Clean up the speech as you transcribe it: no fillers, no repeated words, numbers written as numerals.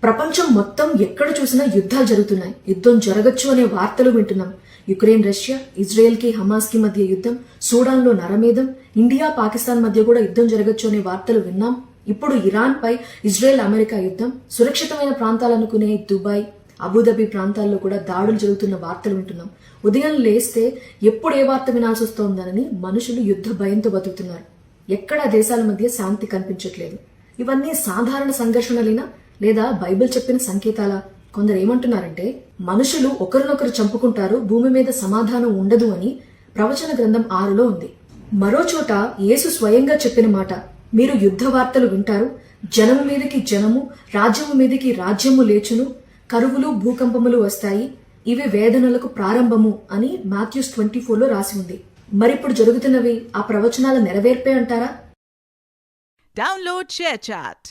ప్రపంచం మొత్తం ఎక్కడ చూసినా యుద్ధాలు జరుగుతున్నాయి. యుద్ధం జరగచ్చు అనే వార్తలు వింటున్నాం. యుక్రెయిన్ రష్యా, ఇజ్రాయెల్ కి హమాస్ కి మధ్య యుద్ధం, సూడాన్ లో నరమేధం, ఇండియా పాకిస్తాన్ మధ్య కూడా యుద్ధం జరగచ్చు అనే వార్తలు విన్నాం. ఇప్పుడు ఇరాన్ పై ఇజ్రాయెల్ అమెరికా యుద్ధం, సురక్షితమైన ప్రాంతాలనుకునే దుబాయ్, అబుదాబి ప్రాంతాల్లో కూడా దాడులు జరుగుతున్న వార్తలు వింటున్నాం. ఉదయం లేస్తే ఎప్పుడు ఏ వార్త వినాల్సి వస్తోందనని మనుషులు యుద్ధ భయంతో బతుకుతున్నారు. ఎక్కడా దేశాల మధ్య శాంతి కనిపించట్లేదు. ఇవన్నీ సాధారణ సంఘర్షణలేనా లేదా బైబిల్ చెప్పిన సంకేతాలా? కొందరు ఏమంటున్నారంటే మనుషులు ఒకరినొకరు చంపుకుంటారు, భూమి మీద సమాధానం ఉండదు అని ప్రవచన గ్రంథం 6లో ఉంది. మరో చోట యేసు స్వయంగా చెప్పిన మాట, మీరు యుద్ధ వార్తలు వింటారు, జనము మీదకి జనము, రాజ్యము మీదకి రాజ్యము లేచును, కరువులు భూకంపములు వస్తాయి, ఇవి వేదనలకు ప్రారంభము అని మాథ్యూస్ 24లో రాసి ఉంది. మరిప్పుడు జరుగుతున్నవి ఆ ప్రవచనాల నెరవేర్పే అంటారా? Download ShareChat.